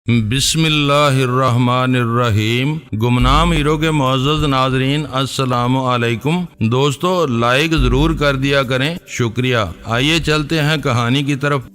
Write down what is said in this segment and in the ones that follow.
بسم اللہ الرحمن الرحیم۔ گمنام ہیرو کے معزز ناظرین السلام علیکم۔ دوستو لائک ضرور کر دیا کریں، شکریہ۔ آئیے چلتے ہیں کہانی کی طرف۔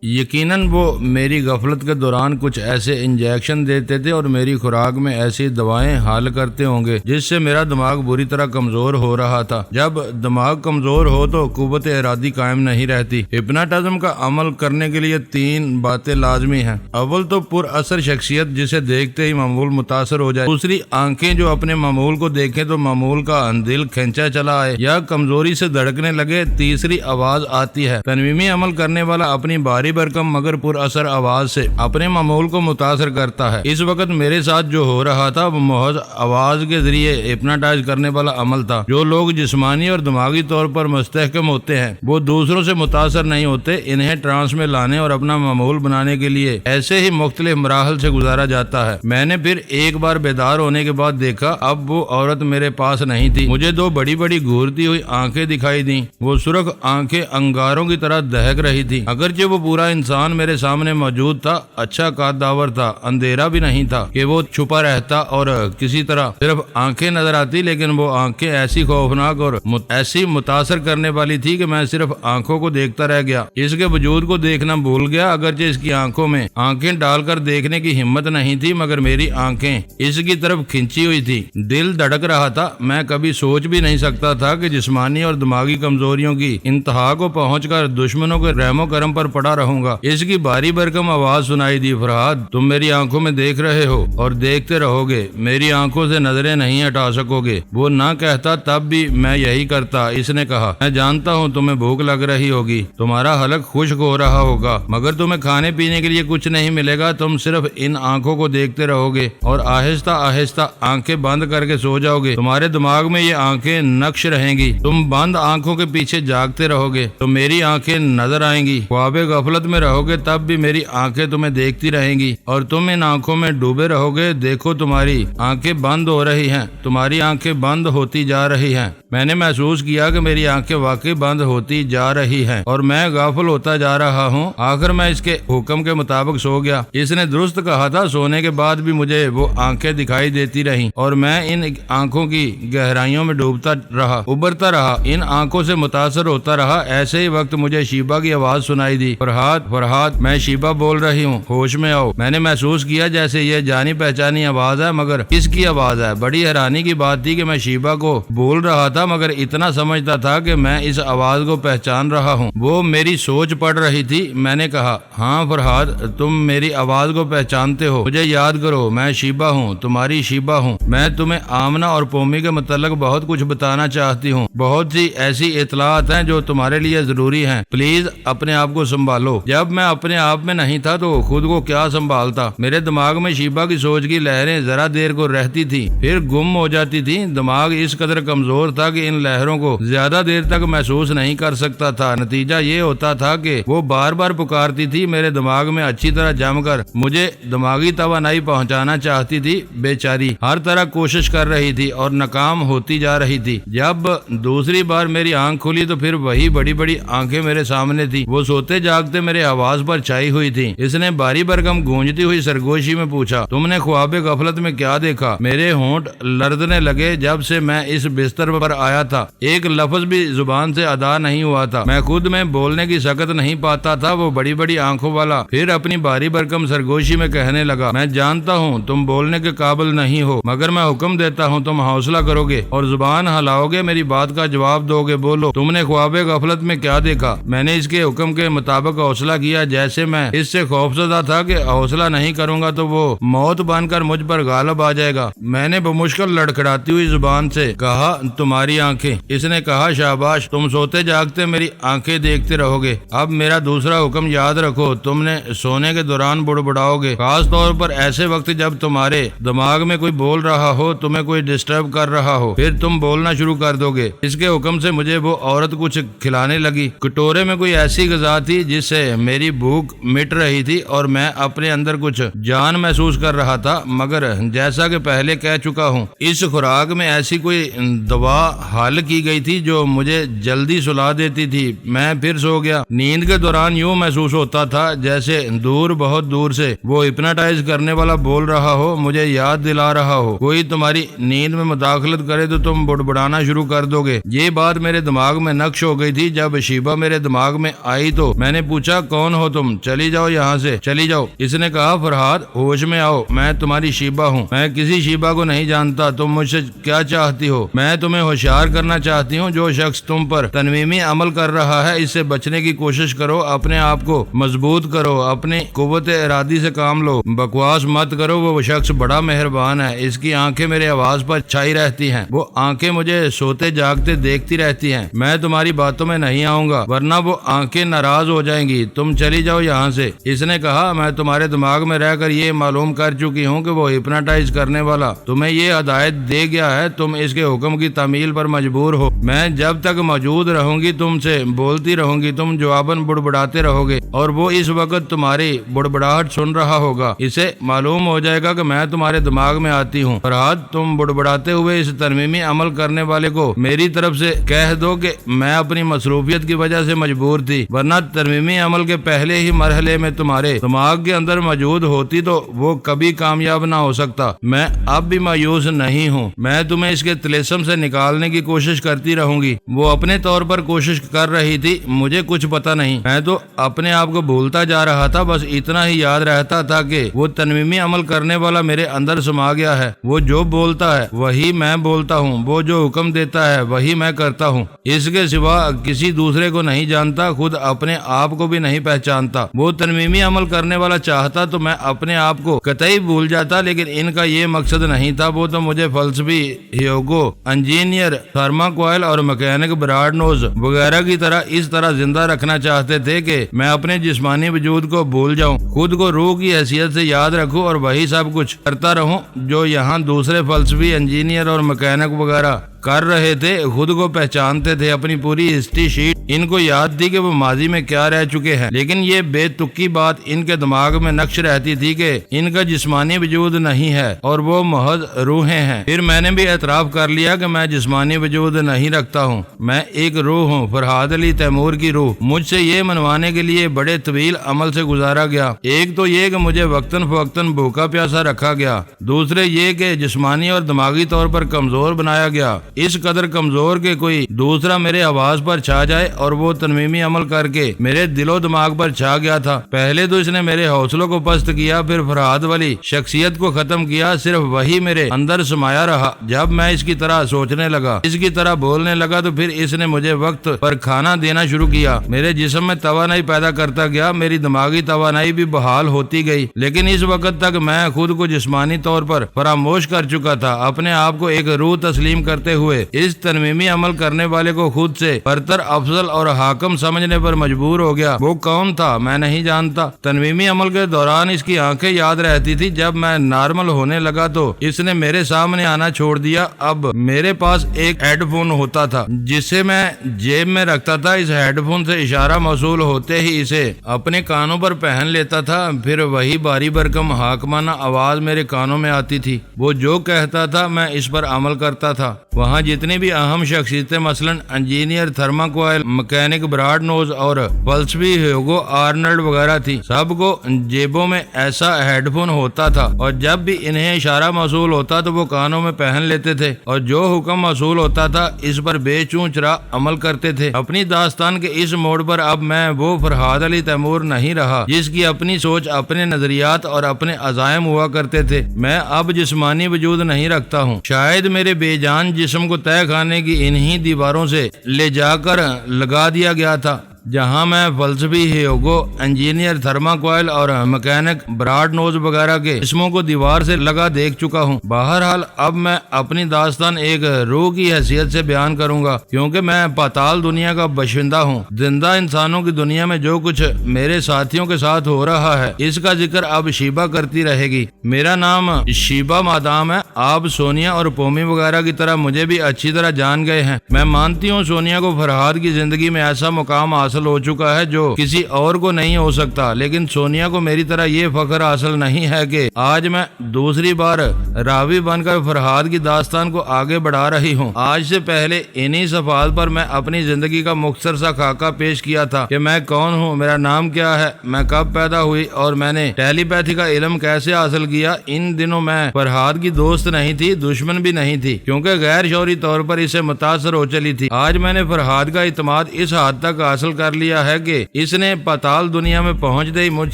یقیناً وہ میری غفلت کے دوران کچھ ایسے انجیکشن دیتے تھے اور میری خوراک میں ایسی دوائیں حل کرتے ہوں گے جس سے میرا دماغ بری طرح کمزور ہو رہا تھا۔ جب دماغ کمزور ہو تو قوت ارادی قائم نہیں رہتی۔ ہپناٹزم کا عمل کرنے کے لیے 3 باتیں لازمی ہیں۔ اول تو پر اثر شخصیت جسے دیکھتے ہی معمول متاثر ہو جائے، دوسری آنکھیں جو اپنے معمول کو دیکھیں تو معمول کا دل کھینچا چلا آئے یا کمزوری سے دھڑکنے لگے، تیسری آواز آتی ہے۔ تنویمی عمل کرنے والا اپنی باری برکم مگر پر اثر آواز سے اپنے معمول کو متاثر کرتا ہے۔ اس وقت میرے ساتھ جو ہو رہا تھا وہ محض آواز کے ذریعے ہپناٹائز کرنے والا عمل تھا۔ جو لوگ جسمانی اور دماغی طور پر مستحکم ہوتے ہیں وہ دوسروں سے متاثر نہیں ہوتے، انہیں ٹرانس میں لانے اور اپنا معمول بنانے کے لیے ایسے ہی مختلف مراحل سے گزارا جاتا ہے۔ میں نے پھر ایک بار بیدار ہونے کے بعد دیکھا، اب وہ عورت میرے پاس نہیں تھی۔ مجھے 2 بڑی بڑی گھورتی ہوئی آنکھیں دکھائی دیں۔ وہ سرخ آنکھیں انگاروں کی طرح دہک رہی تھی۔ اگرچہ وہ پورا انسان میرے سامنے موجود تھا، اچھا قداور تھا، اندھیرا بھی نہیں تھا کہ وہ چھپا رہتا اور کسی طرح صرف آنکھیں نظر آتی، لیکن وہ آنکھیں ایسی خوفناک اور ایسی متاثر کرنے والی تھی کہ میں صرف آنکھوں کو دیکھتا رہ گیا۔ اس کے وجود کو دیکھنا بھول گیا، اگرچہ اس کی آنکھوں میں آنکھیں ڈال کر دیکھنے کی ہمت نہیں تھی، مگر میری آنکھیں اس کی طرف کھینچی ہوئی تھی۔ دل دھڑک رہا تھا۔ میں کبھی سوچ بھی نہیں سکتا تھا کہ جسمانی اور دماغی کمزوریوں کی انتہا کو پہنچ کر دشمنوں کے رحم و کرم پر پڑا رہوں گا۔ اس کی باری برکم آواز سنائی دی، فرہاد تم میری آنکھوں میں دیکھ رہے ہو اور دیکھتے رہو گے، میری آنکھوں سے نظریں نہیں ہٹا سکو گے۔ وہ نہ کہتا تب بھی میں یہی کرتا۔ اس نے کہا، میں جانتا ہوں تمہیں بھوک لگ رہی ہوگی، تمہارا حلق خشک ہو رہا ہوگا، مگر تمہیں کھانے پینے کے لیے کچھ نہیں ملے گا، تم صرف ان آنکھوں کو دیکھتے رہو گے اور آہستہ آہستہ آنکھیں بند کر کے سو جاؤ گے۔ تمہارے دماغ میں یہ آنکھیں نقش رہیں گی، تم بند آنکھوں کے پیچھے جاگتے رہو گے تو میری آنکھیں نظر آئیں گی۔ خواب غفلت میں رہو گے تب بھی میری آنکھیں تمہیں دیکھتی رہیں گی اور تم ان آنکھوں میں ڈوبے رہو گے۔ دیکھو تمہاری آنکھیں بند ہو رہی ہیں، تمہاری آنکھیں بند ہوتی جا رہی ہیں۔ میں نے محسوس کیا کہ میری آنکھیں واقعی بند ہوتی جا رہی ہیں اور میں غافل ہوتا جا رہا ہوں۔ آخر میں اس کے حکم کے مطابق سو گیا۔ اس نے درست کہا تھا، سونے کے بعد بھی مجھے وہ آنکھیں دکھائی دیتی رہیں اور میں ان آنکھوں کی گہرائیوں میں ڈوبتا رہا، ابھرتا رہا، ان آنکھوں سے متاثر ہوتا رہا۔ ایسے ہی وقت مجھے شیبہ کی آواز سنائی دی، فرہاد فرہاد میں شیبہ بول رہی ہوں، ہوش میں آؤ۔ میں نے محسوس کیا جیسے یہ جانی پہچانی آواز ہے، مگر کس کی آواز ہے؟ بڑی حیرانی کی بات تھی کہ میں شیبہ کو بول رہا تھا مگر اتنا سمجھتا تھا کہ میں اس آواز کو پہچان رہا ہوں۔ وہ میری سوچ پڑ رہی تھی۔ میں نے کہا، ہاں فرہاد تم میری آواز کو پہچانتے ہو، مجھے یاد کرو، میں شیبہ ہوں، تمہاری شیبہ ہوں۔ میں تمہیں آمنہ اور پومی کے متعلق بہت کچھ بتانا چاہتی ہوں، بہت سی ایسی اطلاعات ہیں جو تمہارے لیے ضروری ہیں، پلیز اپنے آپ کو سنبھالو۔ جب میں اپنے آپ میں نہیں تھا تو خود کو کیا سنبھالتا؟ میرے دماغ میں شیبہ کی سوچ کی لہریں ذرا دیر کو رہتی تھی پھر گم ہو جاتی تھی۔ دماغ اس قدر کمزور تھا کہ ان لہروں کو زیادہ دیر تک محسوس نہیں کر سکتا تھا۔ نتیجہ یہ ہوتا تھا کہ وہ بار بار پکارتی تھی، میرے دماغ میں اچھی طرح جم کر مجھے دماغی توانائی پہنچانا چاہتی تھی۔ بیچاری ہر طرح کوشش کر رہی تھی اور ناکام ہوتی جا رہی تھی۔ جب دوسری بار میری آنکھ کھلی تو پھر وہی بڑی بڑی آنکھیں میرے سامنے تھی۔ وہ سوتے جاگتے میرے آواز پر چھائی ہوئی تھی۔ اس نے باری برکم گونجتی ہوئی سرگوشی میں پوچھا، تم نے خواب غفلت میں کیا دیکھا؟ میرے ہونٹ لرزنے لگے جب سے میں اس بستر پر آیا تھا۔ ایک لفظ بھی زبان سے ادا نہیں ہوا تھا۔ میں خود میں بولنے کی سکت نہیں پاتا تھا۔ وہ بڑی بڑی آنکھوں والا پھر اپنی باری برکم سرگوشی میں کہنے لگا، میں جانتا ہوں تم بولنے کے قابل نہیں ہو، مگر میں حکم دیتا ہوں تم حوصلہ کرو گے اور زبان ہلاؤ گے، میری بات کا جواب دو گے۔ بولو، تم نے خواب غفلت میں کیا دیکھا؟ میں نے اس کے حکم کے مطابق حوصلہ کیا، جیسے میں اس سے خوفزدہ تھا کہ حوصلہ نہیں کروں گا تو وہ موت بن کر مجھ پر غالب آ جائے گا۔ میں نے بمشکل لڑکھڑاتی ہوئی زبان سے کہا، تمہاری آنکھیں۔ اس نے کہا، شاباش، تم سوتے جاگتے میری آنکھیں دیکھتے رہو گے۔ اب میرا دوسرا حکم یاد رکھو، تم نے سونے کے دوران بڑبڑاؤ گے، خاص طور پر ایسے وقت جب تمہارے دماغ میں کوئی بول رہا ہو، تمہیں کوئی ڈسٹرب کر رہا ہو، پھر تم بولنا شروع کر دو گے۔ اس کے حکم سے مجھے وہ عورت کچھ کھلانے لگی۔ کٹورے میں کوئی ایسی غذا تھی جس سے سے میری بھوک مٹ رہی تھی اور میں اپنے اندر کچھ جان محسوس کر رہا تھا، مگر جیسا کہ پہلے کہہ چکا ہوں اس خوراک میں ایسی کوئی دوا حل کی گئی تھی جو مجھے جلدی سلا دیتی تھی۔ میں پھر سو گیا۔ نیند کے دوران یوں محسوس ہوتا تھا جیسے دور، بہت دور سے وہ ہپناٹائز کرنے والا بول رہا ہو، مجھے یاد دلا رہا ہو کوئی تمہاری نیند میں مداخلت کرے تو تم بڑبڑانا شروع کر دو گے۔ یہ بات میرے دماغ میں نقش ہو گئی تھی۔ جب شیبہ میرے دماغ میں آئی تو میں نے پوچھا، کون ہو تم؟ چلی جاؤ یہاں سے، چلی جاؤ۔ اس نے کہا، فرحاد ہوش میں آؤ، میں تمہاری شیبہ ہوں۔ میں کسی شیبہ کو نہیں جانتا۔ تم مجھ سے کیا چاہتی ہو؟ میں تمہیں ہوشیار کرنا چاہتی ہوں۔ جو شخص تم پر تنویمی عمل کر رہا ہے اس سے بچنے کی کوشش کرو، اپنے آپ کو مضبوط کرو، اپنی قوت ارادی سے کام لو، بکواس مت کرو۔ وہ شخص بڑا مہربان ہے، اس کی آنکھیں میرے آواز پر چھائی رہتی ہیں، وہ آنکھیں مجھے سوتے جاگتے دیکھتی رہتی ہیں۔ میں تمہاری باتوں میں نہیں آؤں گا ورنہ وہ آنکھیں ناراض ہو جائیں گی۔ تم چلی جاؤ یہاں سے۔ اس نے کہا، میں تمہارے دماغ میں رہ کر یہ معلوم کر چکی ہوں کہ وہ ہپناٹائز کرنے والا تمہیں یہ ہدایت دے گیا ہے، تم اس کے حکم کی تعمیل پر مجبور ہو۔ میں جب تک موجود رہوں گی تم سے بولتی رہوں گی، تم جواباً بڑبڑاتے رہو گے اور وہ اس وقت تمہاری بڑبڑاہٹ سن رہا ہوگا۔ اسے معلوم ہو جائے گا کہ میں تمہارے دماغ میں آتی ہوں۔ فرحاد، تم بڑبڑاتے ہوئے اس ترمیمی عمل کرنے والے کو میری طرف سے کہہ دو کہ میں اپنی مصروفیت کی وجہ سے مجبور تھی، ورنہ ترمیمی عمل کے پہلے ہی مرحلے میں تمہارے دماغ کے اندر موجود ہوتی تو وہ کبھی کامیاب نہ ہو سکتا۔ میں اب بھی مایوس نہیں ہوں، میں تمہیں اس کے طلسم سے نکالنے کی کوشش کرتی رہوں گی۔ وہ اپنے طور پر کوشش کر رہی تھی، مجھے کچھ پتا نہیں، میں تو اپنے آپ کو بھولتا جا رہا تھا۔ بس اتنا ہی یاد رہتا تھا کہ وہ تنویمی عمل کرنے والا میرے اندر سما گیا ہے۔ وہ جو بولتا ہے وہی میں بولتا ہوں، وہ جو حکم دیتا ہے وہی میں کرتا ہوں۔ اس کے سوا کسی دوسرے کو نہیں جانتا، خود اپنے آپ کو بھی نہیں پہچانتا۔ وہ تنویمی عمل کرنے والا چاہتا تو میں اپنے آپ کو قطعی بھول جاتا، لیکن ان کا یہ مقصد نہیں تھا۔ وہ تو مجھے فلسفی، ہیوگو، انجینئر تھرماکوائل اور مکینک براڈنوز وغیرہ کی طرح اس طرح زندہ رکھنا چاہتے تھے کہ میں اپنے جسمانی وجود کو بھول جاؤں، خود کو روح کی حیثیت سے یاد رکھوں اور وہی سب کچھ کرتا رہوں جو یہاں دوسرے فلسفی، انجینئر اور مکینک وغیرہ کر رہے تھے۔ خود کو پہچانتے تھے، اپنی پوری ہسٹری شیٹ ان کو یاد تھی کہ وہ ماضی میں کیا رہ چکے ہیں، لیکن یہ بے تکی بات ان کے دماغ میں نقش رہتی تھی کہ ان کا جسمانی وجود نہیں ہے اور وہ محض روحیں ہیں۔ پھر میں نے بھی اعتراف کر لیا کہ میں جسمانی وجود نہیں رکھتا ہوں، میں ایک روح ہوں، فرحاد علی تیمور کی روح۔ مجھ سے یہ منوانے کے لیے بڑے طویل عمل سے گزارا گیا۔ ایک تو یہ کہ مجھے وقتاً فوقتاً بھوکا پیاسا رکھا گیا، دوسرے یہ کہ جسمانی اور دماغی طور پر کمزور بنایا گیا، اس قدر کمزور کہ کوئی دوسرا میرے آواز پر چھا جائے، اور وہ تنویمی عمل کر کے میرے دل و دماغ پر چھا گیا تھا۔ پہلے تو اس نے میرے حوصلوں کو پست کیا، پھر فرحاد والی شخصیت کو ختم کیا، صرف وہی میرے اندر سمایا رہا۔ جب میں اس کی طرح سوچنے لگا، اس کی طرح بولنے لگا، تو پھر اس نے مجھے وقت پر کھانا دینا شروع کیا، میرے جسم میں توانائی پیدا کرتا گیا، میری دماغی توانائی بھی بحال ہوتی گئی، لیکن اس وقت تک میں خود کو جسمانی طور پر فراموش کر چکا تھا۔ اپنے آپ کو ایک روح تسلیم کرتے ہوئے اس ترمیمی عمل کرنے والے کو خود سے برتر، افضل اور حاکم سمجھنے پر مجبور ہو گیا۔ وہ کون تھا میں نہیں جانتا۔ ترمیمی عمل کے دوران اس کی آنکھیں یاد رہتی تھی۔ جب میں نارمل ہونے لگا تو اس نے میرے سامنے آنا چھوڑ دیا۔ اب میرے پاس ایک ہیڈ فون ہوتا تھا جسے میں جیب میں رکھتا تھا۔ اس ہیڈ فون سے اشارہ موصول ہوتے ہی اسے اپنے کانوں پر پہن لیتا تھا، پھر وہی باری برکم حاکمانہ آواز میرے کانوں میں آتی تھی۔ وہ جو کہتا تھا میں اس پر عمل کرتا تھا۔ وہاں جتنی بھی اہم شخصیتیں، مثلا انجینئر تھرماکوائل، مکینک براڈنوز اور فلسفی ہیوگو آرنلڈ وغیرہ تھی، سب کو جیبوں میں ایسا ہیڈ فون ہوتا تھا، اور جب بھی انہیں اشارہ موصول ہوتا تو وہ کانوں میں پہن لیتے تھے، اور جو حکم موصول ہوتا تھا اس پر بے چوں چرا عمل کرتے تھے۔ اپنی داستان کے اس موڑ پر اب میں وہ فرحاد علی تیمور نہیں رہا جس کی اپنی سوچ، اپنے نظریات اور اپنے عزائم ہوا کرتے تھے۔ میں اب جسمانی وجود نہیں رکھتا ہوں۔ شاید میرے بے جان جسم کو تہہ خانے کی انہی دیواروں سے لے جا کر لگا دیا گیا تھا جہاں میں فلسفی ہیوگو، انجینئر تھرماکوائل اور مکینک براڈنوز وغیرہ کے اسموں کو دیوار سے لگا دیکھ چکا ہوں۔ بہرحال اب میں اپنی داستان ایک روح کی حیثیت سے بیان کروں گا، کیونکہ میں پاتال دنیا کا باشندہ ہوں۔ زندہ انسانوں کی دنیا میں جو کچھ میرے ساتھیوں کے ساتھ ہو رہا ہے اس کا ذکر اب شیبہ کرتی رہے گی۔ میرا نام شیبہ مادام ہے۔ آپ سونیا اور پومی وغیرہ کی طرح مجھے بھی اچھی طرح جان گئے ہیں۔ میں مانتی ہوں سونیا کو فرحاد کی زندگی میں ایسا مقام حاصل حاصل ہو چکا ہے جو کسی اور کو نہیں ہو سکتا، لیکن سونیا کو میری طرح یہ فخر حاصل نہیں ہے کہ آج میں دوسری بار راوی بن کر فرحاد کی داستان کو آگے بڑھا رہی ہوں۔ آج سے پہلے انہی صفحات پر میں اپنی زندگی کا مختصر سا خاکہ پیش کیا تھا کہ میں کون ہوں، میرا نام کیا ہے، میں کب پیدا ہوئی اور میں نے ٹیلی پیتھی کا علم کیسے حاصل کیا۔ ان دنوں میں فرحاد کی دوست نہیں تھی، دشمن بھی نہیں تھی، کیونکہ غیر شعوری طور پر اسے متاثر ہو چلی تھی۔ آج میں نے فرحاد کا اعتماد اس حد تک حاصل کر لیا ہے کہ اس نے پاتال دنیا میں پہنچتے ہی مجھ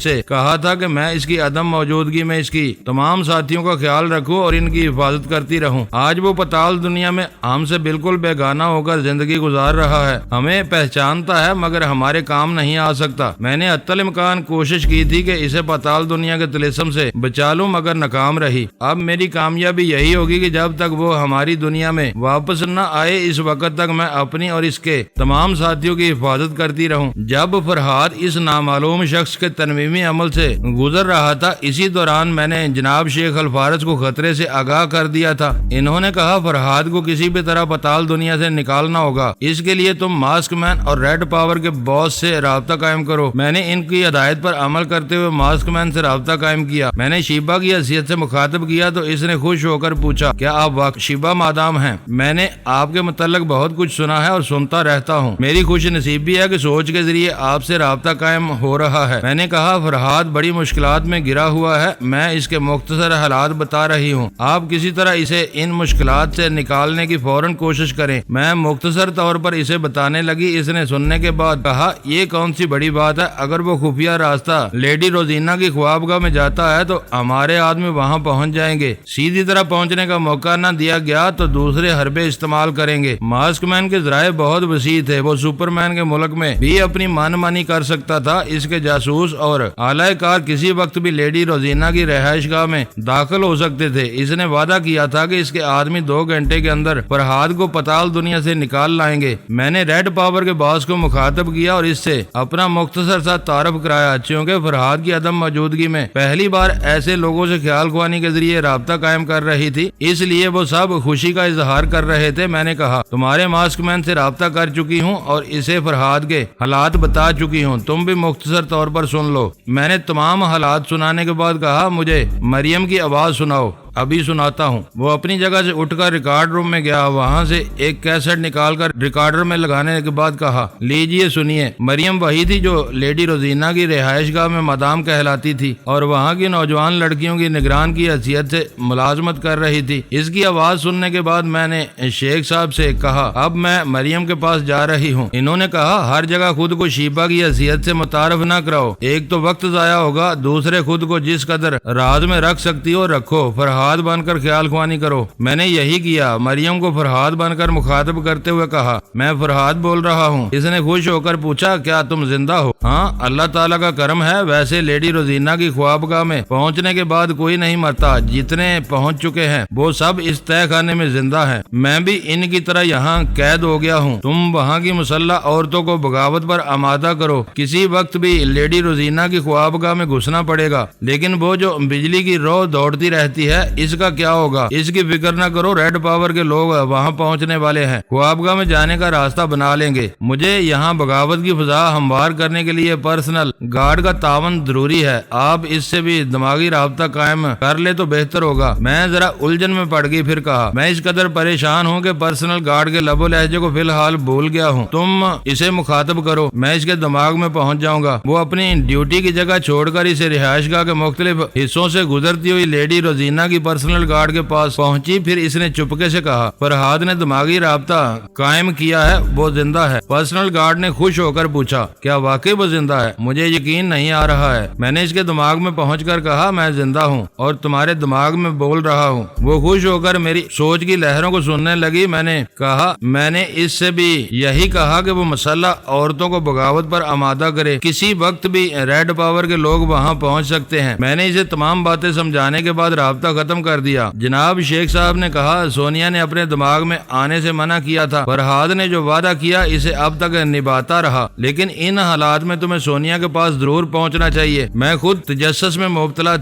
سے کہا تھا کہ میں اس کی عدم موجودگی میں اس کی تمام ساتھیوں کا خیال رکھوں اور ان کی حفاظت کرتی رہوں۔ آج وہ پاتال دنیا میں ہم سے بالکل بیگانہ ہو کر زندگی گزار رہا ہے، ہمیں پہچانتا ہے مگر ہمارے کام نہیں آ سکتا۔ میں نے حتی الامکان کوشش کی تھی کہ اسے پاتال دنیا کے طلسم سے بچا لوں مگر ناکام رہی۔ اب میری کامیابی یہی ہوگی کہ جب تک وہ ہماری دنیا میں واپس نہ آئے اس وقت تک میں اپنی اور اس کے تمام ساتھیوں کی حفاظت کرتی رہوں۔ جب فرحاد اس نامعلوم شخص کے تنویمی عمل سے گزر رہا تھا، اسی دوران میں نے جناب شیخ الفارس کو خطرے سے آگاہ کر دیا تھا۔ انہوں نے کہا فرحاد کو کسی بھی طرح پاتال دنیا سے نکالنا ہوگا، اس کے لیے تم ماسک مین اور ریڈ پاور کے باس سے رابطہ قائم کرو۔ میں نے ان کی ہدایت پر عمل کرتے ہوئے ماسک مین سے رابطہ قائم کیا۔ میں نے شیبہ کی حیثیت سے مخاطب کیا تو اس نے خوش ہو کر پوچھا کیا آپ واقعی شیبہ مادام ہیں؟ میں نے آپ کے متعلق بہت کچھ سنا ہے اور سنتا رہتا ہوں، میری خوش نصیبی ہے کہ سوچ کے ذریعے آپ سے رابطہ قائم ہو رہا ہے۔ میں نے کہا فرحاد بڑی مشکلات میں گرا ہوا ہے، میں اس کے مختصر حالات بتا رہی ہوں، آپ کسی طرح اسے ان مشکلات سے نکالنے کی فوراً کوشش کریں۔ میں مختصر طور پر اسے بتانے لگی۔ اس نے سننے کے بعد کہا یہ کون سی بڑی بات ہے، اگر وہ خفیہ راستہ لیڈی روزینہ کی خوابگاہ میں جاتا ہے تو ہمارے آدمی وہاں پہنچ جائیں گے، سیدھی طرح پہنچنے کا موقع نہ دیا گیا تو دوسرے حربے استعمال کریں گے۔ ماسک مین کے ذرائع بہت وسیع تھے، وہ سپر مین کے ملک میں بھی اپنی من مانی کر سکتا تھا۔ اس کے جاسوس اور اعلی کار کسی وقت بھی لیڈی روزینہ کی رہائش گاہ میں داخل ہو سکتے تھے۔ اس نے وعدہ کیا تھا کہ اس کے آدمی 2 گھنٹے کے اندر فرحاد کو پاتال دنیا سے نکال لائیں گے۔ میں نے ریڈ پاور کے باس کو مخاطب کیا اور اس سے اپنا مختصر سا تعارف کرایا، چونکہ فرحاد کی عدم موجودگی میں پہلی بار ایسے لوگوں سے خیال خوانی کے ذریعے رابطہ قائم کر رہی تھی، اس لیے وہ سب خوشی کا اظہار کر رہے تھے۔ میں نے کہا تمہارے ماسک مین سے رابطہ کر چکی ہوں اور اسے فرحاد کے حالات بتا چکی ہوں، تم بھی مختصر طور پر سن لو۔ میں نے تمام حالات سنانے کے بعد کہا مجھے مریم کی آواز سناؤ۔ ابھی سناتا ہوں۔ وہ اپنی جگہ سے اٹھ کر ریکارڈ روم میں گیا، وہاں سے ایک کیسٹ نکال کر ریکارڈر میں لگانے کے بعد کہا لیجئے سنیے۔ مریم وہی تھی جو لیڈی روزینہ کی رہائش گاہ میں مدام کہلاتی تھی اور وہاں کی نوجوان لڑکیوں کی نگران کی حیثیت سے ملازمت کر رہی تھی۔ اس کی آواز سننے کے بعد میں نے شیخ صاحب سے کہا اب میں مریم کے پاس جا رہی ہوں۔ انہوں نے کہا ہر جگہ خود کو شیبہ کی حیثیت سے متعارف نہ کراؤ، ایک تو وقت ضائع ہوگا، دوسرے خود کو جس قدر راز میں رکھ سکتی ہو رکھو، فرحاد بن کر خیال خوانی کرو۔ میں نے یہی کیا۔ مریم کو فرحاد بن کر مخاطب کرتے ہوئے کہا میں فرحاد بول رہا ہوں۔ اس نے خوش ہو کر پوچھا کیا تم زندہ ہو؟ ہاں اللہ تعالیٰ کا کرم ہے، ویسے لیڈی روزینہ کی خوابگاہ میں پہنچنے کے بعد کوئی نہیں مرتا، جتنے پہنچ چکے ہیں وہ سب اس تہہ خانے میں زندہ ہیں، میں بھی ان کی طرح یہاں قید ہو گیا ہوں۔ تم وہاں کی مسلح عورتوں کو بغاوت پر آمادہ کرو، کسی وقت بھی لیڈی روزینہ کی خوابگاہ میں گھسنا پڑے گا، لیکن وہ جو بجلی کی رو دوڑتی رہتی ہے اس کا کیا ہوگا؟ اس کی فکر نہ کرو، ریڈ پاور کے لوگ وہاں پہنچنے والے ہیں، خوابگاہ میں جانے کا راستہ بنا لیں گے۔ مجھے یہاں بغاوت کی فضا ہموار کرنے کے لیے پرسنل گارڈ کا تعاون ضروری ہے، آپ اس سے بھی دماغی رابطہ قائم کر لے تو بہتر ہوگا۔ میں ذرا الجھن میں پڑ گئی، پھر کہا میں اس قدر پریشان ہوں کہ پرسنل گارڈ کے لب و لہجے کو فی الحال بھول گیا ہوں، تم اسے مخاطب کرو، میں اس کے دماغ میں پہنچ جاؤں گا۔ وہ اپنی ڈیوٹی کی جگہ چھوڑ کر اسے رہائش گاہ کے مختلف حصوں سے گزرتی ہوئی لیڈی روزینہ کی پرسنل گارڈ کے پاس پہنچی، پھر اس نے چپکے سے کہا فرحاد نے دماغی رابطہ قائم کیا ہے، وہ زندہ ہے۔ پرسنل گارڈ نے خوش ہو کر پوچھا کیا واقعی وہ زندہ ہے؟ مجھے یقین نہیں آ رہا ہے۔ میں نے اس کے دماغ میں پہنچ کر کہا میں زندہ ہوں اور تمہارے دماغ میں بول رہا ہوں۔ وہ خوش ہو کر میری سوچ کی لہروں کو سننے لگی۔ میں نے کہا میں نے اس سے بھی یہی کہا کہ وہ مسلح عورتوں کو بغاوت پر آمادہ کرے، کسی وقت بھی ریڈ پاور کے لوگ وہاں پہنچ سکتے ہیں۔ میں نے اسے تمام باتیں سمجھانے کے بعد رابطہ ختم ختم کر دیا۔ جناب شیخ صاحب نے کہا سونیا نے اپنے دماغ میں آنے سے منع کیا تھا، فرحاد نے جو وعدہ کیا اسے اب تک نبھاتا رہا، لیکن ان حالات میں تمہیں سونیا کے پاس ضرور پہنچنا چاہیے۔ میں خود تجسس میں مبتلا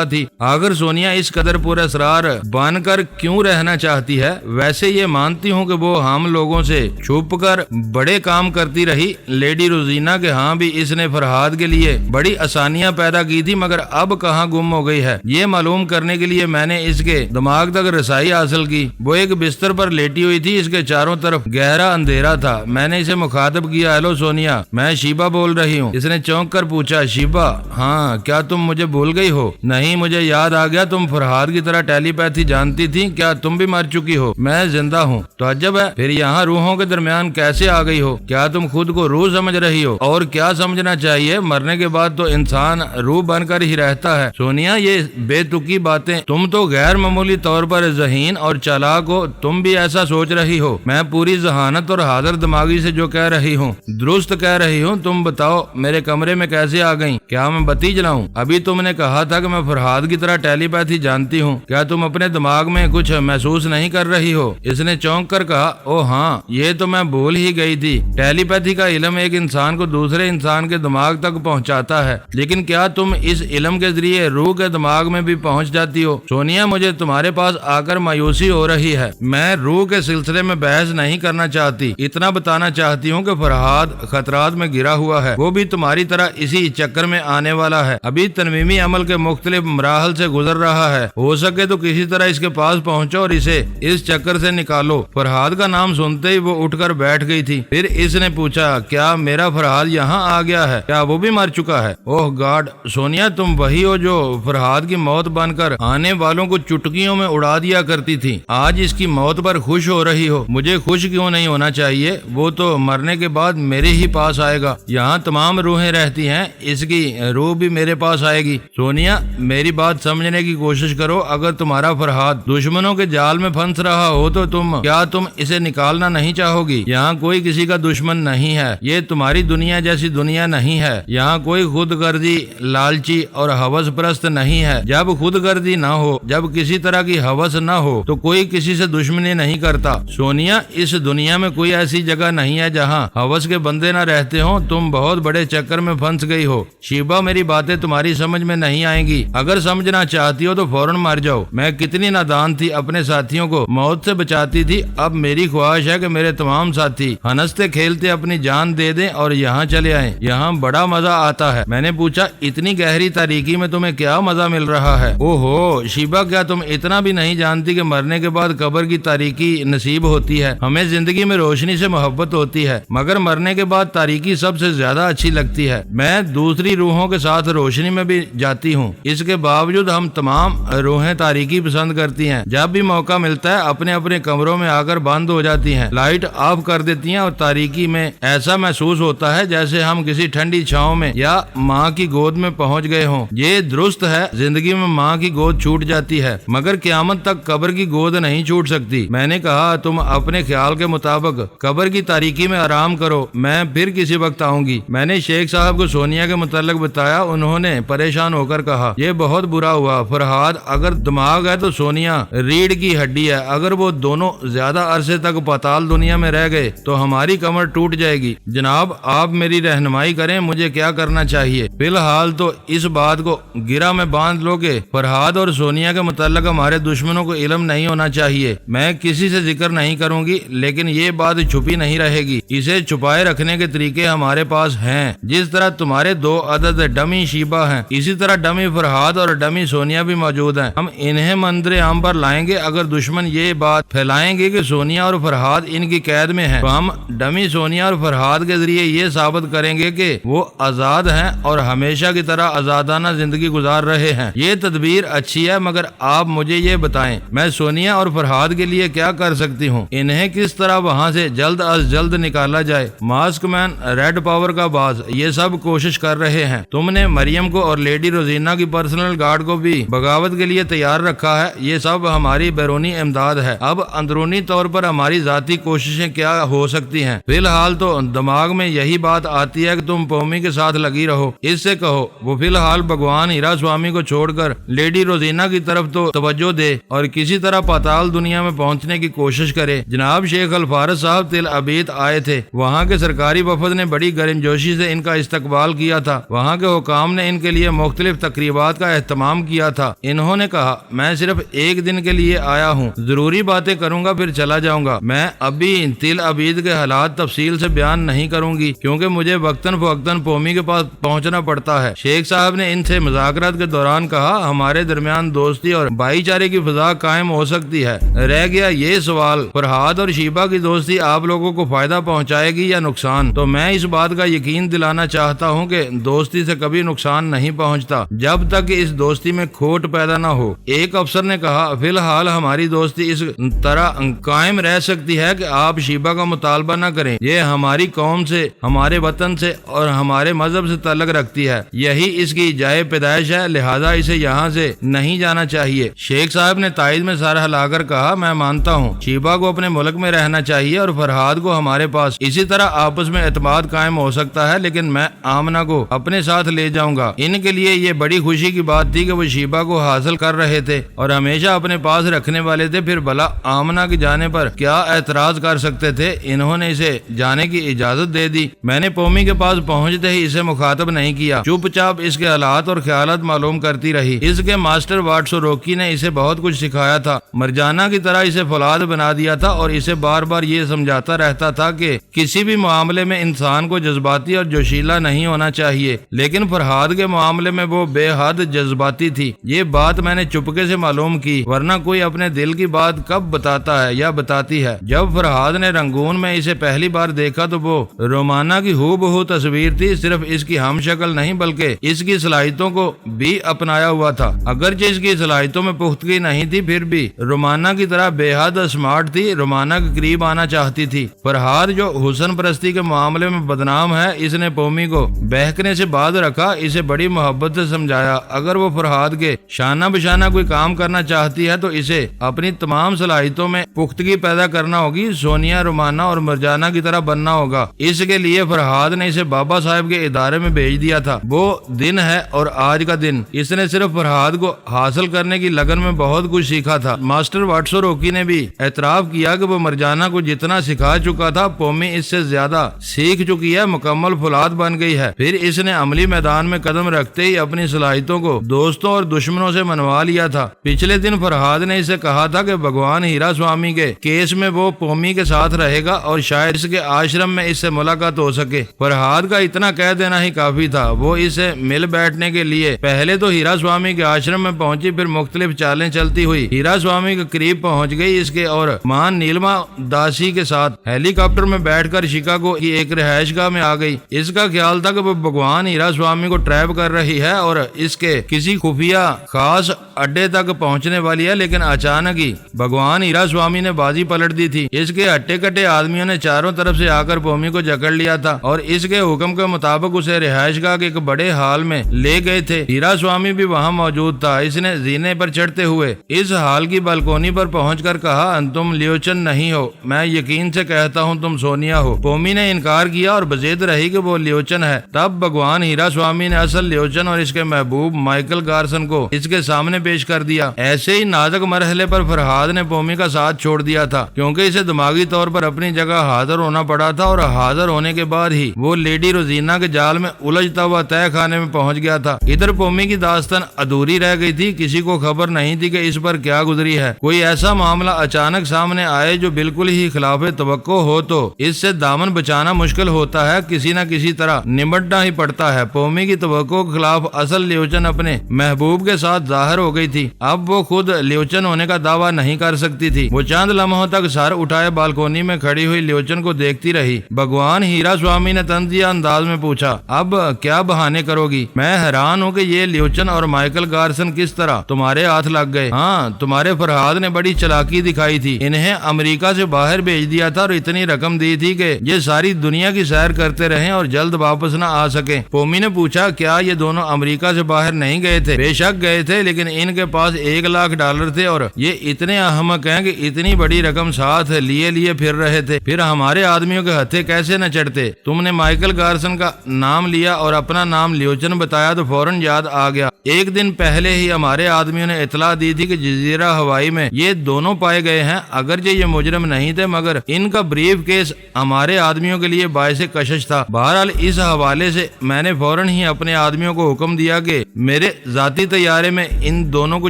تھی، اگر سونیا اس قدر پر اسرار بن کر کیوں رہنا چاہتی ہے؟ ویسے یہ مانتی ہوں کہ وہ ہم لوگوں سے چھپ کر بڑے کام کرتی رہی۔ لیڈی روزینا کے ہاں بھی اس نے فرحاد کے لیے بڑی آسانیاں پیدا کی تھی، مگر اب کہاں گم ہو گئی ہے، یہ معلوم کرنے کے لیے میں نے اس کے دماغ تک رسائی حاصل کی۔ وہ ایک بستر پر لیٹی ہوئی تھی، اس کے چاروں طرف گہرا اندھیرا تھا۔ میں نے اسے مخاطب کیا، ہیلو سونیا، میں شیبہ بول رہی ہوں۔ اس نے چونک کر پوچھا، شیبہ؟ ہاں، کیا تم مجھے بھول گئی ہو؟ نہیں، مجھے یاد آ گیا، تم فرحاد کی طرح ٹیلی پیتھی جانتی تھی، کیا تم بھی مر چکی ہو؟ میں زندہ ہوں۔ تو عجب ہے، پھر یہاں روحوں کے درمیان کیسے آ گئی ہو؟ کیا تم خود کو روح سمجھ رہی ہو؟ اور کیا سمجھنا چاہیے، مرنے کے بعد تو انسان روح بن کر ہی رہتا ہے۔ سونیا، یہ بے تکی باتیں، تم تو غیر معمولی طور پر ذہین اور چالاک ہو، تم بھی ایسا سوچ رہی ہو؟ میں پوری ذہانت اور حاضر دماغی سے جو کہہ رہی ہوں درست کہہ رہی ہوں۔ تم بتاؤ میرے کمرے میں کیسے آ گئی؟ کیا میں بتی جلاؤں؟ ابھی تم نے کہا تھا کہ میں فرحاد کی طرح ٹیلی پیتھی جانتی ہوں، کیا تم اپنے دماغ میں کچھ محسوس نہیں کر رہی ہو؟ اس نے چونک کر کہا، او ہاں، یہ تو میں بھول ہی گئی تھی، ٹیلی پیتھی کا علم ایک انسان کو دوسرے انسان کے دماغ تک پہنچاتا ہے، لیکن کیا تم اس علم کے ذریعے روح کے دماغ میں بھی پہنچ جاتی ہو؟ سونیا، مجھے تمہارے پاس آ کر مایوسی ہو رہی ہے، میں روح کے سلسلے میں بحث نہیں کرنا چاہتی، اتنا بتانا چاہتی ہوں کہ فرحاد خطرات میں گرا ہوا ہے، وہ بھی تمہاری طرح اسی چکر میں آنے والا ہے، ابھی تنویمی عمل کے مختلف مراحل سے گزر رہا ہے، ہو سکے تو کسی طرح اس کے پاس پہنچو اور اسے اس چکر سے نکالو۔ فرحاد کا نام سنتے ہی وہ اٹھ کر بیٹھ گئی تھی۔ پھر اس نے پوچھا، کیا میرا فرحاد یہاں آ گیا ہے؟ کیا وہ بھی مر چکا ہے؟ اوہ گاڈ، سونیا، تم وہی ہو جو فرحاد کی موت بن کر آنے والوں کو چٹکیوں میں اڑا دیا کرتی تھی، آج اس کی موت پر خوش ہو رہی ہو؟ مجھے خوش کیوں نہیں ہونا چاہیے، وہ تو مرنے کے بعد میرے ہی پاس آئے گا، یہاں تمام روحیں رہتی ہیں، اس کی روح بھی میرے پاس آئے گی۔ سونیا، میری بات سمجھنے کی کوشش کرو، اگر تمہارا فرحاد دشمنوں کے جال میں پھنس رہا ہو تو تم اسے نکالنا نہیں چاہو گی؟ یہاں کوئی کسی کا دشمن نہیں ہے، یہ تمہاری دنیا جیسی دنیا نہیں ہے، یہاں کوئی خود غرضی، لالچی اور ہوس پرست نہیں ہے۔ جب خود غرضی نہ ہو، جب کسی طرح کی ہوس نہ ہو تو کوئی کسی سے دشمنی نہیں کرتا۔ سونیا، اس دنیا میں کوئی ایسی جگہ نہیں ہے جہاں ہوس کے بندے نہ رہتے ہوں، تم بہت بڑے چکر میں پھنس گئی ہو۔ شیبہ، میری باتیں تمہاری سمجھ میں نہیں آئیں گی، اگر سمجھنا چاہتی ہو تو فوراً مر جاؤ۔ میں کتنی نادان تھی، اپنے ساتھیوں کو موت سے بچاتی تھی، اب میری خواہش ہے کہ میرے تمام ساتھی ہنستے کھیلتے اپنی جان دے دیں اور یہاں چلے آئیں، یہاں بڑا مزہ آتا ہے۔ میں نے پوچھا، اتنی گہری تاریکی میں تمہیں کیا مزہ مل رہا ہے؟ او ہو شیبہ، کیا تم اتنا بھی نہیں جانتی کہ مرنے کے بعد قبر کی تاریکی نصیب ہوتی ہے؟ ہمیں زندگی میں روشنی سے محبت ہوتی ہے، مگر مرنے کے بعد تاریکی سب سے زیادہ اچھی لگتی ہے۔ میں دوسری روحوں کے ساتھ روشنی میں بھی جاتی ہوں، اس کے باوجود ہم تمام روحیں تاریکی پسند کرتی ہیں، جب بھی موقع ملتا ہے اپنے اپنے کمروں میں آ کر بند ہو جاتی ہیں، لائٹ آف کر دیتی ہیں اور تاریکی میں ایسا محسوس ہوتا ہے جیسے ہم کسی ٹھنڈی چھاؤں میں یا ماں کی گود میں پہنچ گئے ہوں۔ یہ درست ہے، زندگی میں ماں کی گود چھوٹ جاتی ہے، مگر قیامت تک قبر کی گود نہیں چھوٹ سکتی۔ میں نے کہا، تم اپنے خیال کے مطابق قبر کی تاریکی میں آرام کرو، میں پھر کسی وقت آؤں گی۔ میں نے شیخ صاحب کو سونیا کے متعلق بتایا، انہوں نے پریشان ہو کر کہا، یہ بہت برا ہوا فرحاد، اگر دماغ ہے تو سونیا ریڑھ کی ہڈی ہے، اگر وہ دونوں زیادہ عرصے تک پاتال دنیا میں رہ گئے تو ہماری کمر ٹوٹ جائے گی۔ جناب، آپ میری رہنمائی کریں، مجھے کیا کرنا چاہیے؟ فی الحال تو اس بات کو گرہ میں باندھ لو کہ فرحاد اور سونیا کے متعلق ہمارے دشمنوں کو علم نہیں ہونا چاہیے۔ میں کسی سے ذکر نہیں کروں گی، لیکن یہ بات چھپی نہیں رہے گی، اسے چھپائے رکھنے کے طریقے ہمارے پاس ہیں۔ جس طرح تمہارے 2 عدد ڈمی شیبہ ہیں، اسی طرح ڈمی فرحاد اور ڈمی سونیا بھی موجود ہیں، ہم انہیں منظر عام پر لائیں گے۔ اگر دشمن یہ بات پھیلائیں گے کہ سونیا اور فرحاد ان کی قید میں ہیں تو ہم ڈمی سونیا اور فرحاد کے ذریعے یہ ثابت کریں گے کہ وہ آزاد ہیں اور ہمیشہ کی طرح آزادانہ زندگی گزار رہے ہیں۔ یہ تدبیر اچھی ہے، مگر آپ مجھے یہ بتائیں، میں سونیا اور فرحاد کے لیے کیا کر سکتی ہوں؟ انہیں کس طرح وہاں سے جلد از جلد نکالا جائے؟ ماسک مین، ریڈ پاور کا باز، یہ سب کوشش کر رہے ہیں۔ تم نے مریم کو اور لیڈی روزینا کی پرسنل گارڈ کو بھی بغاوت کے لیے تیار رکھا ہے، یہ سب ہماری بیرونی امداد ہے۔ اب اندرونی طور پر ہماری ذاتی کوششیں کیا ہو سکتی ہیں؟ فی الحال تو دماغ میں یہی بات آتی ہے کہ تم پومی کے ساتھ لگی رہو، اس سے کہو وہ فی الحال بھگوان ہیرا سوامی کو چھوڑ کر لیڈی روزینہ کی طرف تو توجہ دے اور کسی طرح پاتال دنیا میں پہنچنے کی کوشش کرے۔ جناب شیخ الفارس صاحب تل ابیب آئے تھے۔ وہاں کے سرکاری وفد نے بڑی گرمجوشی سے ان کا استقبال کیا تھا۔ وہاں کے حکام نے ان کے لیے مختلف تقریبات کا اہتمام کیا تھا۔ انہوں نے کہا، میں صرف ایک دن کے لیے آیا ہوں، ضروری باتیں کروں گا پھر چلا جاؤں گا۔ میں ابھی تل ابیب کے حالات تفصیل سے بیان نہیں کروں گی کیونکہ مجھے وقتاً فوقتاً پومی کے پاس پہنچنا پڑتا ہے۔ شیخ صاحب نے ان سے مذاکرات کے دوران کہا، ہمارے درمیان دوستی اور بھائی چارے کی فضا قائم ہو سکتی ہے۔ رہ گیا یہ سوال، فرحاد اور شیبہ کی دوستی آپ لوگوں کو فائدہ پہنچائے گی یا نقصان؟ تو میں اس بات کا یقین دلانا چاہتا ہوں کہ دوستی سے کبھی نقصان نہیں پہنچتا جب تک کہ اس دوستی میں کھوٹ پیدا نہ ہو۔ ایک افسر نے کہا، فی الحال ہماری دوستی اس طرح قائم رہ سکتی ہے کہ آپ شیبہ کا مطالبہ نہ کریں۔ یہ ہماری قوم سے، ہمارے وطن سے اور ہمارے مذہب سے تعلق رکھتی ہے، یہی اس کی جائے پیدائش ہے، لہذا اسے یہاں سے نہیں جانا چاہیے۔ شیخ صاحب نے تائید میں سر ہلا کر کہا، میں مانتا ہوں شیبہ کو اپنے ملک میں رہنا چاہیے اور فرحاد کو ہمارے پاس، اسی طرح آپس میں اعتماد قائم ہو سکتا ہے، لیکن میں آمنہ کو اپنے ساتھ لے جاؤں گا۔ ان کے لیے یہ بڑی خوشی کی بات تھی کہ وہ شیبہ کو حاصل کر رہے تھے اور ہمیشہ اپنے پاس رکھنے والے تھے، پھر بھلا آمنہ کے جانے پر کیا اعتراض کر سکتے تھے؟ انہوں نے اسے جانے کی اجازت دے دی۔ میں نے پومی کے پاس پہنچتے ہی اسے مخاطب نہیں کیا، چپ چاپ اس کے حالات اور خیالات معلوم کرتی رہی۔ اس کے ماسٹر واٹسو روکی نے اسے بہت کچھ سکھایا تھا، مرجانہ کی طرح اسے فولاد بنا دیا تھا اور اسے بار بار یہ سمجھاتا رہتا تھا کہ کسی بھی معاملے میں انسان کو جذباتی اور جوشیلا نہیں ہونا چاہیے، لیکن فرحاد کے معاملے میں وہ بے حد جذباتی تھی۔ یہ بات میں نے چپکے سے معلوم کی، ورنہ کوئی اپنے دل کی بات کب بتاتا ہے یا بتاتی ہے۔ جب فرحاد نے رنگون میں اسے پہلی بار دیکھا تو وہ رومانہ کی ہو بہو تصویر تھی، صرف اس کی ہم شکل نہیں بلکہ اس کی صلاحیتوں کو بھی اپنایا ہوا تھا۔ اگرچہ اس کی صلاحیتوں میں پختگی نہیں تھی، پھر بھی رومانہ کی طرح بے حد اسمارٹ تھی، رومانہ کے قریب آنا چاہتی تھی۔ فرحاد جو حسن پرستی کے معاملے میں بدنام ہے، اس نے پومی کو بہکنے سے باز رکھا، اسے بڑی محبت سے سمجھایا اگر وہ فرحاد کے شانہ بشانہ کوئی کام کرنا چاہتی ہے تو اسے اپنی تمام صلاحیتوں میں پختگی پیدا کرنا ہوگی، سونیا، رومانہ اور مرجانہ کی طرح بننا ہوگا۔ اس کے لیے فرحاد نے اسے بابا صاحب کے ادارے میں بھیج دیا تھا۔ وہ دن ہے اور آج کا دن اس نے صرف فرحاد کو حاصل کرنے کی لگن میں بہت کچھ سیکھا تھا۔ ماسٹر واٹسو روکی نے بھی اعتراف کیا کہ وہ مرجانہ کو جتنا سکھا چکا تھا، پومی اس سے زیادہ سیکھ چکی ہے، مکمل فولاد بن گئی ہے۔ پھر اس نے عملی میدان میں قدم رکھتے ہی اپنی صلاحیتوں کو دوستوں اور دشمنوں سے منوا لیا تھا۔ پچھلے دن فرحاد نے اسے کہا تھا کہ بھگوان ہیرا سوامی کے کیس میں وہ پومی کے ساتھ رہے گا اور شاید اس کے آشرم میں اس سے ملاقات ہو سکے۔ فرحاد کا اتنا کہہ دینا ہی کافی تھا۔ وہ اسے مل بیٹھنے کے لیے پہلے تو ہیرا سوامی کے آشرم میں پہنچی، پھر مختلف چالیں چلتی ہوئی ہیرا سوامی کے قریب پہنچ گئی۔ اس کے اور مان نیلما داسی کے ساتھ ہیلی کاپٹر میں بیٹھ کر شکاگو کی ایک رہائش گاہ میں آ گئی۔ اس کا خیال تھا کہ وہ بھگوان ہیرا سوامی کو ٹریپ کر رہی ہے اور اس کے کسی خفیہ خاص اڈے تک پہنچنے والی ہے، لیکن اچانک ہی بھگوان ہیرا سوامی نے بازی پلٹ دی تھی۔ اس کے ہٹے کٹے آدمیوں نے چاروں طرف سے آ کر پومی کو جکڑ لیا تھا اور اس کے حکم کے مطابق اسے رہائش گاہ کے ایک بڑے ہال میں لے گئے تھے۔ ہیرا سوامی بھی وہاں موجود تھا۔ اس نے زینے پر چڑھتے ہوئے اس ہال کی بالکونی پر پہنچ کر کہا، تم لیوچن نہیں ہو، میں یقین سے کہتا ہوں تم سونیا ہو۔ پومی نے انکار کیا اور بزید رہی کہ وہ لیوچن ہے۔ تب بھگوان ہیرا سوامی نے اصل لیوچن اور اس کے محبوب مائیکل گارسن کو اس کے سامنے پیش کر دیا۔ ایسے ہی نازک مرحلے پر فرحاد نے پومی کا ساتھ چھوڑ دیا تھا کیونکہ اسے دماغی طور پر اپنی جگہ حاضر ہونا پڑا تھا اور حاضر ہونے کے بعد ہی وہ لیڈی روزینہ کے جال میں الجھتا ہوا تہہ خانے میں پہنچ گیا تھا۔ ادھر پومی کی داستان ادھوری رہ گئی تھی، کسی کو خبر نہیں تھی کہ اس پر کیا گزری ہے۔ کوئی ایسا معاملہ اچانک سامنے آئے جو بالکل ہی خلاف توقع ہو تو اس سے دامن بچانا مشکل ہوتا ہے، کسی نہ کسی طرح نمٹنا ہی پڑتا ہے۔ پومی کی توقع کے خلاف اصل لیوچن اپنے محبوب کے ساتھ ظاہر ہو گئی تھی۔ اب وہ خود لیوچن ہونے کا دعویٰ نہیں کر سکتی تھی۔ وہ چند لمحوں تک سر اٹھائے بالکونی میں کھڑی ہوئی لیوچن کو دیکھتی رہی۔ بھگوان ہیرا سوامی نے طنزیہ انداز میں پوچھا، اب کیا بہانے کرو گی؟ میں حیران ہوں کہ یہ لیوچن اور مائیکل گارسن کس طرح تمہارے ہاتھ لگ گئے۔ ہاں، تمہارے فرحاد نے بڑی چلاکی دکھائی تھی، انہیں امریکہ سے باہر بھیج دیا تھا اور اتنی رقم دی تھی کہ یہ ساری دنیا کی سیر کرتے رہیں اور جلد واپس نہ آ سکیں۔ پومی نے پوچھا، کیا یہ دونوں امریکہ سے باہر نہیں گئے تھے؟ بے شک گئے تھے، لیکن ان کے پاس $1,00,000 تھے اور یہ اتنے احمق ہیں کہ اتنی بڑی رقم ساتھ لیے پھر رہے تھے۔ پھر ہمارے آدمیوں کے ہتھے کیسے نہ چڑھتے؟ تم نے مائیکل گارسن کا نام لیا اور اپنا نام لیوچن بتایا تو فوراً یاد آ گیا گیا۔ ایک دن پہلے ہی ہمارے آدمیوں نے اطلاع دی تھی کہ جزیرہ ہوائی میں یہ دونوں پائے گئے ہیں، اگرچہ یہ مجرم نہیں تھے مگر ان کا بریف کیس ہمارے آدمیوں کے لیے باعث کشش تھا۔ بہرحال اس حوالے سے میں نے فوراً ہی اپنے آدمیوں کو حکم دیا کہ میرے ذاتی طیارے میں ان دونوں کو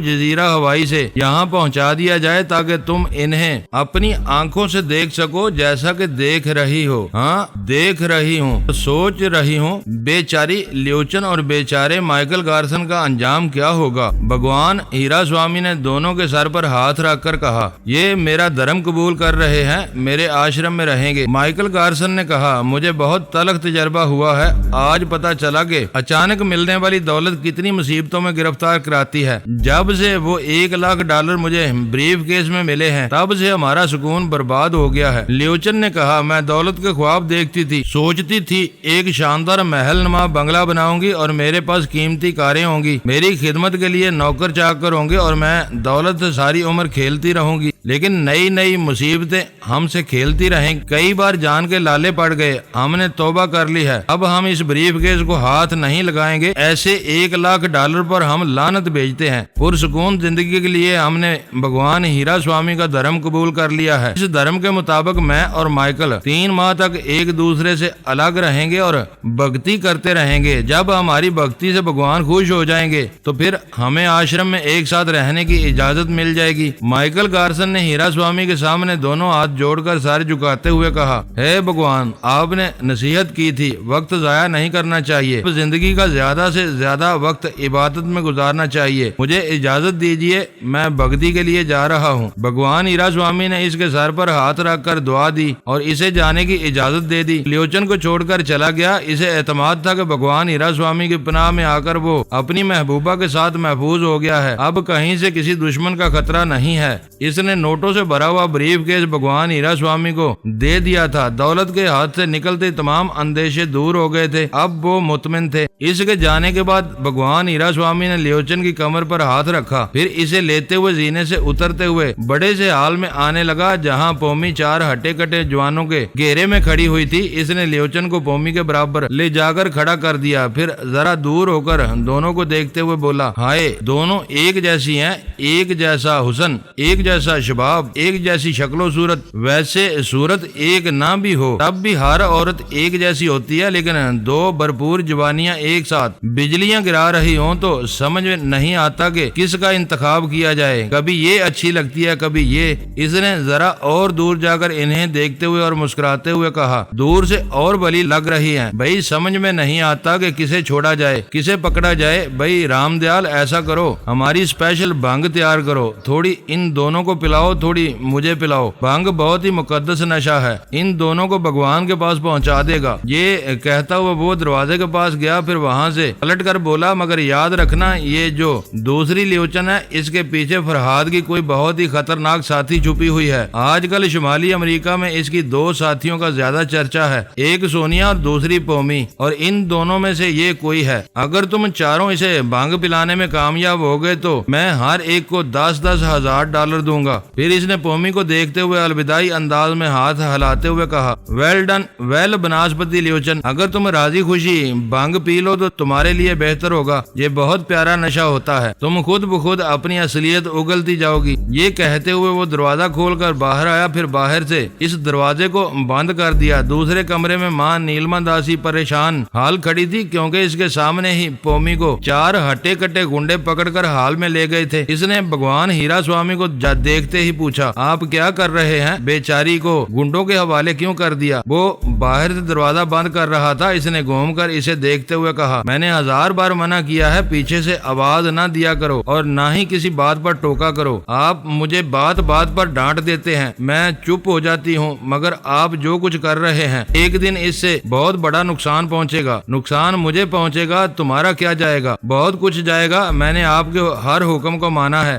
جزیرہ ہوائی سے یہاں پہنچا دیا جائے تاکہ تم انہیں اپنی آنکھوں سے دیکھ سکو، جیسا کہ دیکھ رہی ہو۔ ہاں دیکھ رہی ہوں، سوچ رہی ہوں بیچاری لیوچن اور بیچارے مائیکل گارسن کا انجام کیا ہوگا۔ بھگوان ہیرا سوامی نے دونوں کے سر پر ہاتھ رکھ کر کہا، یہ میرا دھرم قبول کر رہے ہیں، میرے آشرم میں رہیں گے۔ مائیکل گارسن نے کہا، مجھے بہت تلخ تجربہ ہوا ہے، آج پتا چلا کہ اچانک ملنے والی دولت کتنی مصیبتوں میں گرفتار کراتی ہے۔ جب سے وہ $1,00,000 مجھے بریف کیس میں ملے ہیں تب سے ہمارا سکون برباد ہو گیا ہے۔ لیوچن نے کہا، میں دولت کے خواب دیکھتی تھی، سوچتی تھی ایک شاندار محل نما بنگلہ بناؤں گی اور میرے پاس قیمتی کاریں ہوں گی، میری خدمت کے لیے نوکر چاکر ہوں گے اور میں دولت سے ساری عمر کھیلتی رہوں گی۔ لیکن نئی نئی مصیبتیں ہم سے کھیلتی رہیں، کئی بار جان کے لالے پڑ گئے، ہم نے توبہ کر لی ہے، اب ہم اس بریف کیس کو ہاتھ نہیں لگائیں گے۔ ایسے $1,00,000 پر ہم لعنت بھیجتے ہیں۔ پرسکون زندگی کے لیے ہم نے بھگوان ہیرا سوامی کا دھرم قبول کر لیا ہے۔ اس دھرم کے مطابق میں اور مائیکل 3 ماہ تک ایک دوسرے سے الگ رہیں گے اور بھکتی کرتے رہیں گے۔ جب ہماری بھکتی سے بھگوان خوش ہو جائیں گے تو پھر ہمیں آشرم میں ایک ساتھ رہنے کی اجازت مل جائے گی۔ مائیکل گارسن نے ہیرا سوامی کے سامنے دونوں ہاتھ جوڑ کر سر جھکاتے ہوئے کہا، ہے بھگوان، آپ نے نصیحت کی تھی، وقت ضائع نہیں کرنا چاہیے، زندگی کا زیادہ سے زیادہ وقت عبادت میں گزارنا چاہیے، مجھے اجازت دیجیے، میں بھکتی کے لیے جا رہا ہوں۔ بھگوان ہیرا سوامی نے اس کے سر پر ہاتھ رکھ کر دعا دی اور اسے جانے کی اجازت دے دی۔ لیوچن کو چھوڑ کر چلا گیا۔ اسے اعتماد تھا کہ بھگوان ہیرا سوامی کی پناہ میں آ کر وہ اپنی محبوبہ کے ساتھ محفوظ ہو گیا ہے، اب کہیں سے کسی دشمن کا خطرہ نہیں ہے۔ اس نے نوٹوں سے بھرا ہوا بریف کیس بھگوان ہیرا سوامی کو دے دیا تھا۔ دولت کے ہاتھ سے نکلتے تمام اندیشے دور ہو گئے تھے، اب وہ مطمئن تھے۔ اس کے جانے کے بعد بھگوان ہیرا سوامی نے لیوچن کی کمر پر ہاتھ رکھا، پھر اسے لیتے ہوئے زینے سے اترتے ہوئے بڑے سے ہال میں آنے لگا جہاں پومی 4 ہٹے کٹے جوانوں کے گھیرے میں کھڑی ہوئی تھی۔ اس نے لیوچن کو پومی کے برابر لے جا کر کھڑا کر دیا، پھر ذرا دور ہو کر دونوں کو دیکھتے ہوئے بولا، ہائے، دونوں ایک جیسی ہیں، ایک جیسا حسن، ایک جیسا شباب، ایک جیسی شکل و صورت۔ ویسے صورت ایک نہ بھی ہو تب بھی ہر عورت ایک جیسی ہوتی ہے، لیکن 2 بھرپور جوانیاں ایک ساتھ بجلیاں گرا رہی ہوں تو سمجھ میں نہیں آتا کہ کس کا انتخاب کیا جائے، کبھی یہ اچھی لگتی ہے کبھی یہ۔ اس نے ذرا اور دور جا کر انہیں دیکھتے ہوئے اور مسکراتے ہوئے کہا، دور سے اور بلی لگ رہی ہیں، بھائی سمجھ میں نہیں آتا کہ کسے چھوڑا جائے کسے پکڑا جائے۔ بھائی رام دیال، ایسا کرو، ہماری اسپیشل بھنگ تیار کرو، تھوڑی ان دونوں کو پلاؤ، تھوڑی مجھے پلاؤ، بھنگ بہت ہی مقدس نشہ ہے، ان دونوں کو بھگوان کے پاس پہنچا دے گا۔ یہ کہتا ہوا وہ دروازے کے پاس گیا، پھر وہاں سے پلٹ کر بولا، مگر یاد رکھنا یہ جو دوسری لیوچن ہے اس کے پیچھے فرہاد کی کوئی بہت ہی خطرناک ساتھی چھپی ہوئی ہے۔ آج کل شمالی امریکہ میں اس کی 2 ساتھیوں کا زیادہ چرچا ہے، ایک سونیا اور دوسری پومی، اور ان دونوں میں سے یہ کوئی ہے۔ اگر تم چاروں اسے بھنگ پلانے میں کامیاب ہو گئے تو میں ہر ایک کو $10,000 دوں گا۔ پھر اس نے پومی کو دیکھتے ہوئے الوداعی انداز میں ہاتھ ہلاتے ہوئے کہا، ویل ڈن، ویل بناسپتی لیوچن، اگر تم راضی خوشی بھنگ پی لو تو تمہارے لیے بہتر ہوگا، یہ بہت پیارا نشہ ہوتا ہے، تم خود بخود اپنی اصلیت اگلتی جاؤ گی۔ یہ کہتے ہوئے وہ دروازہ کھول کر باہر آیا، پھر باہر سے اس دروازے کو بند کر دیا۔ دوسرے کمرے میں ماں نیلما داسی پریشان حال کھڑی تھی، کیونکہ اس کے سامنے ہی پومی کو 4 ہٹے کٹے گنڈے پکڑ کر حال میں لے گئے تھے۔ اس نے بھگوان ہیرا سوامی کو دیکھتے ہی پوچھا، آپ کیا کر رہے ہیں؟ بیچاری کو گنڈوں کے حوالے کیوں کر دیا؟ وہ باہر سے دروازہ بند کر رہا تھا۔ اس نے گھوم کر اسے دیکھتے ہوئے کہا، میں نے 1000 بار منع کیا ہے، پیچھے سے آواز نہ دیا کرو اور نہ ہی کسی بات پر ٹوکا کرو، آپ مجھے بات بات پر ڈانٹ دیتے ہیں، میں چپ ہو جاتی ہوں، مگر آپ جو کچھ کر رہے ہیں ایک دن اس سے بہت بڑا نقصان پہنچے گا۔ نقصان مجھے پہنچے گا، تمہارا کیا جائے گا؟ بہت کچھ جائے گا، میں نے آپ کے ہر حکم کو مانا ہے،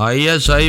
ISI